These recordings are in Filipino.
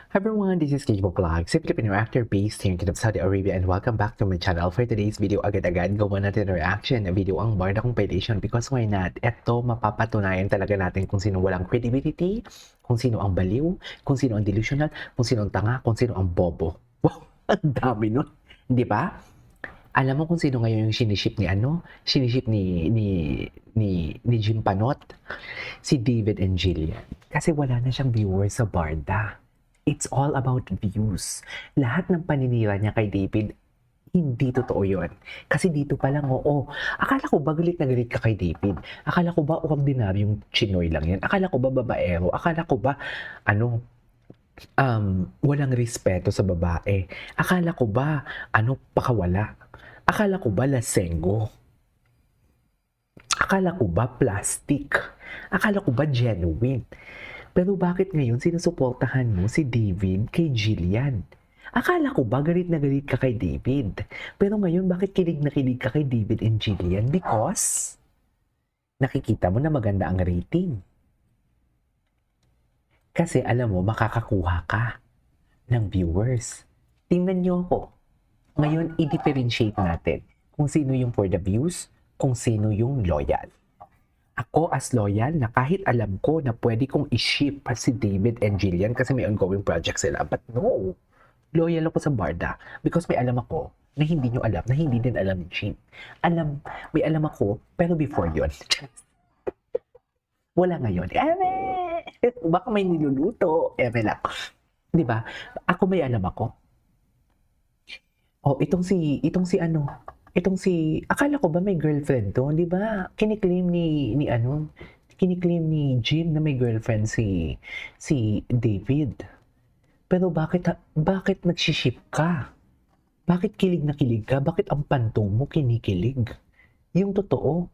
Hi everyone, this is Kejbo Vlog, si Filipino actor based here in Saudi Arabia, and welcome back to my channel. For today's video, agad-agad gawa natin ang reaction na video ang Barda Compilation because why not? Ito, mapapatunayan talaga natin kung sino walang credibility, kung sino ang baliw, kung sino ang delusional, kung sino ang tanga, kung sino ang bobo. Wow, ang dami nun. Di ba? Alam mo kung sino ngayon yung siniship ni Jim Panot? Si David and Jillian. Kasi wala na siyang viewers sa Barda. It's all about views. Lahat ng paninira niya kay David, hindi totoo yun. Kasi dito pa lang, oo. Akala ko ba galit na galit ka kay David? Akala ko ba ordinaryong chinoy lang yan? Akala ko ba babaero? Akala ko ba, walang respeto sa babae? Akala ko ba, pakawala? Akala ko ba lasenggo? Akala ko ba plastic? Akala ko ba genuine? Pero bakit ngayon sinusuportahan mo si David kay Jillian? Akala ko ba galit na galit ka kay David? Pero ngayon bakit kilig na kilig ka kay David and Jillian? Because nakikita mo na maganda ang rating. Kasi alam mo, makakakuha ka ng viewers. Tingnan niyo ako. Ngayon, i-differentiate natin kung sino yung for the views, kung sino yung loyal. Ako as loyal na kahit alam ko na pwede kong i-ship si David and Jillian kasi may ongoing project sila. But no, loyal ako sa Barda because may alam ako na hindi nyo alam, na hindi din alam ni Jim. May alam ako, pero before yon wala ngayon. Baka may niluluto. Lang. Di ba? Ako may alam ako. Oh, itong si, akala ko ba may girlfriend to? Di ba? Kiniklaim ni Jim na may girlfriend si David. Pero bakit nagsiship ka? Bakit kilig na kilig ka? Bakit ang pantong mo kinikilig? Yung totoo.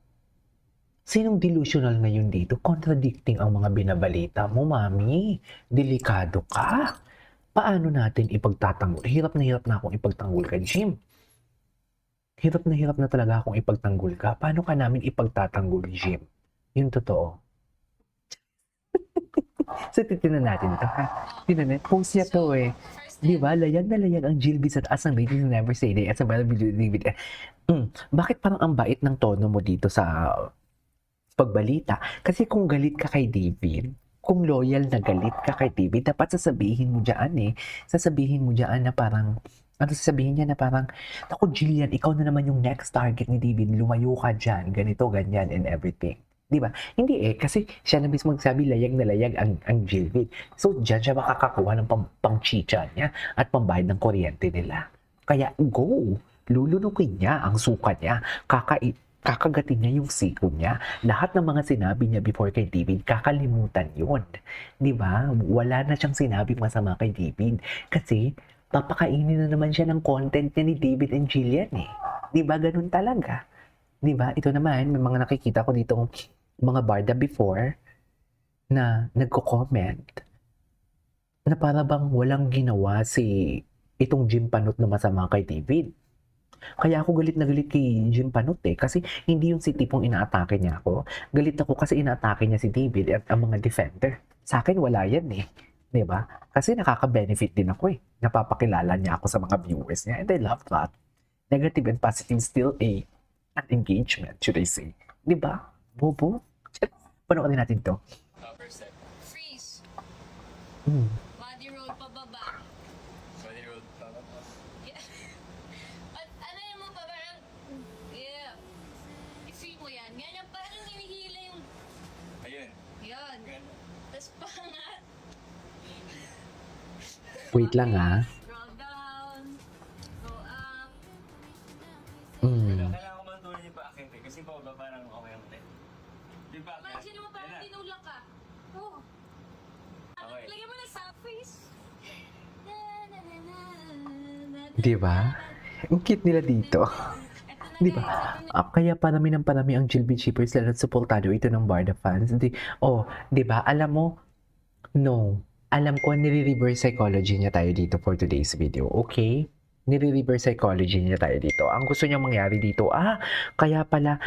Sinong delusional ngayon dito? Contradicting ang mga binabalita mo, mami. Delikado ka. Paano natin ipagtatanggol? Hirap na akong ipagtanggol kay Jim. Hirap na talaga akong ipagtanggol ka. Paano ka namin ipagtatanggol, Jim? Yung totoo. So, titinan natin ito, ha? Tinan, post niya to, eh. Di ba? Layag na layag ang Jill Bizat as ang ladies never say they as a better video David. Bakit parang ang bait ng tono mo dito sa pagbalita? Kasi kung galit ka kay David, kung loyal na galit ka kay David, dapat sasabihin mo dyan na parang, sasabihin niya na parang, ako Jillian, ikaw na naman yung next target ni David, lumayo ka dyan, ganito, ganyan, and everything. Di ba? Hindi kasi siya na mismo magsabi, layag na layag ang Jilvid. So, dyan siya makakakuha ng pang-chicha niya at pambayad ng kuryente nila. Kaya, go! Lulunukin niya ang suka niya, kakagatin niya yung siko niya. Lahat ng mga sinabi niya before kay David, kakalimutan yun. Di ba? Wala na siyang sinabi masama kay David. Kasi, papakainin na naman siya ng content niya ni David and Jillian eh. Di ba? Ganun talaga. Di ba? Ito naman, may mga nakikita ko ditong mga barda before na nagko-comment na para bang walang ginawa itong Jim Panot na masama kay David. Kaya ako galit na galit kay Jim Panot kasi hindi yung si tipong inaatake niya ako. Galit ako kasi inaatake niya si David at ang mga defender. Sa akin wala yan eh. Diba? Kasi nakaka-benefit din ako eh. Napapakilala niya ako sa mga viewers niya and I love that. Negative and positive still an engagement, should I say. Diba? Bobo? Panoorin natin to. Freeze. Mm. Body roll pababa. Body roll pababa. Yeah. At ano yung mo pa parang, yeah. I-free mo yan. Ganyan parang hinihila yung, Ayun. yan. Tapos pangat. Wait lang Roll down. Go up. Kailangan ko matuloy yung pa-akin kasi pababa parang okay ang tayo. Yung pa-akin. Imagine mo parang tinulak ka. Oh. Okay. Lagyan mo na sa face. Na, na, na, na, na, na, Diba? Ang cute nila dito. Eto na Di ba? guys. Kaya parami ng parami ang Jilby Shippers lalo't supportado ito ng Barda fans. Di ba? Alam mo, no. Alam ko, nire-reverse psychology niya tayo dito for today's video. Okay? Nire-reverse psychology niya tayo dito. Ang gusto niyang mangyari dito, kaya pala,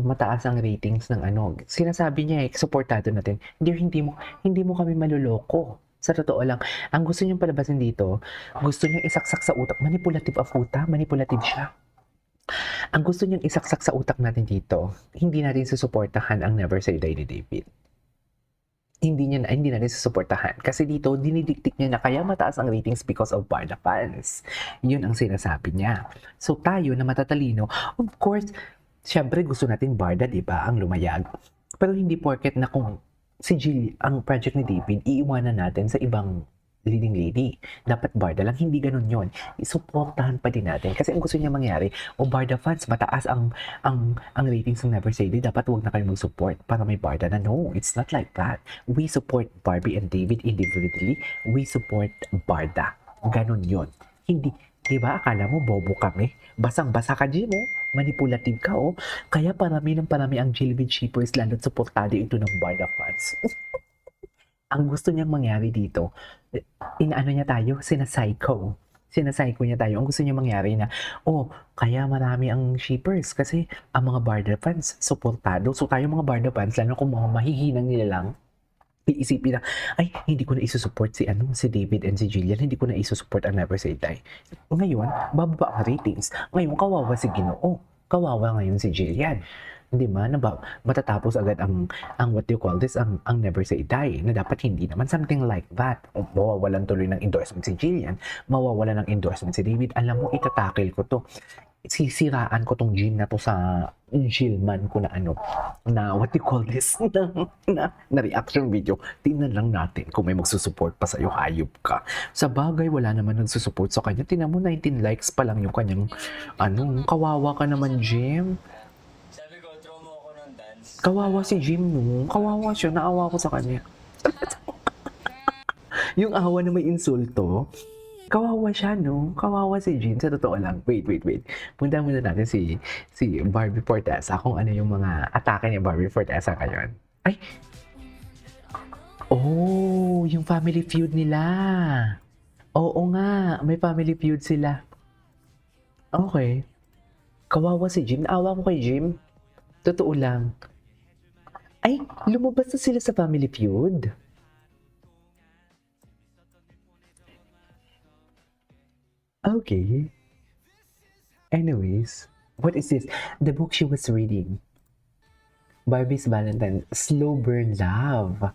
mataas ang ratings ng Sinasabi niya supportado natin. Hindi mo kami maluloko. Sa totoo lang, ang gusto niyang palabasin dito, gusto niyang isaksak sa utak, manipulative of utak, manipulative siya. Ang gusto niyang isaksak sa utak natin dito, hindi natin susuportahan ang Never Say Die ni David. Hindi natin susuportahan. Kasi dito, dinidiktik niya na kaya mataas ang ratings because of Barda fans. Yun ang sinasabi niya. So tayo na matatalino, of course, syempre gusto natin Barda, di ba, ang lumayag. Pero hindi porket na kung si Jill, ang project ni David, iiwanan natin sa ibang leading lady. Dapat Barda lang, hindi ganun yon. Isuportahan pa din natin. Kasi ang gusto niya mangyari, o Barda fans, mataas ang ratings ng Never Say Die, dapat huwag na kayo mag-support para may Barda na. No, it's not like that. We support Barbie and David individually. We support Barda. Ganun yon. Hindi, di ba, akala mo bobo kami? Basang-basa ka, Jim, oh. Manipulative ka, oh. Kaya parami ang Jilbid shippers, lalo't suportado ito ng Barda fans. Ang gusto niyang mangyari dito, inaano niya tayo, sinapsycho niya tayo. Ang gusto niya mangyari na, kaya marami ang shippers kasi ang mga Barda fans, suportado. So tayo mga Barda fans, lalo kung mga mahihinang nila lang, iisipin na, ay, hindi ko na isusupport si David and si Jillian, hindi ko na isusupport ang Never Say Die. Ngayon, bababa ang ratings. Ngayon, kawawa si Ginoo. Kawawa ngayon si Jillian. Hindi ba? Matatapos agad ang what do you call this, ang Never Say Die, na dapat hindi naman something like that. Mawawalan tuloy ng endorsement si Jillian, mawawalan ng endorsement si David. Alam mo, itatakil ko to. Sisiraan ko tong gym na to sa Gilman ko na what do you call this, na reaction video. Tingnan lang natin kung may magsusupport pa sa'yo, hayop ka. Sa bagay, wala naman nagsusupport sa kanya. Tingnan mo, 19 likes pa lang yung kanyang, kawawa ka naman, Jim. Sabi ko, throw mo ako ng dance. Kawawa si Jim, no? Kawawa siya, naawa ko sa kanya. Yung awa na may insulto, kawawa siya, no? Kawawa si Jim, sa totoo lang. Wait. Punta muna natin si Barbie Fortesa, kung ano yung mga atake ni Barbie Fortesa ngayon. Ay! Oh, yung family feud nila. Oo nga, may family feud sila. Okay. Kawawa si Jim. Naawa ko kay Jim. Totoo lang. Ay, lumabas na sila sa family feud. Okay. Anyways, what is this? The book she was reading. Barbie's Valentine, Slow Burn Love.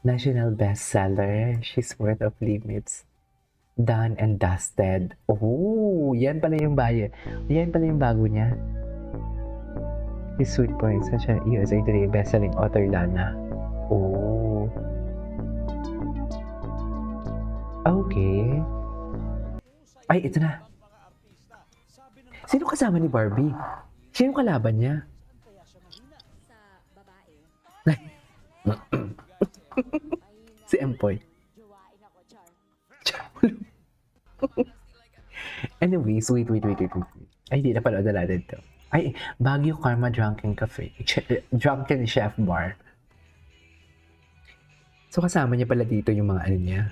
National bestseller. She's Worth of Limits. Done and Dusted. Oh, yan pala yung bago niya. His Sweet Points, such a USA Today bestselling author, Lana. Oh. Okay. Ay, ito na. Sino kasama ni Barbie? Sino kalaban niya? Si Empoy. Anyways, wait. Ay, di na pala natin to. Ay, Baguio Karma Drunken Cafe. Drunken Chef Bar. So, kasama niya pala dito yung mga niya.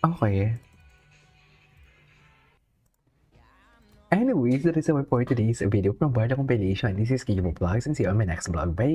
Okay. Anyways, that is our for today's video from Barda Compilation. This is Kimo Vlogs and see you on my next vlog. Bye!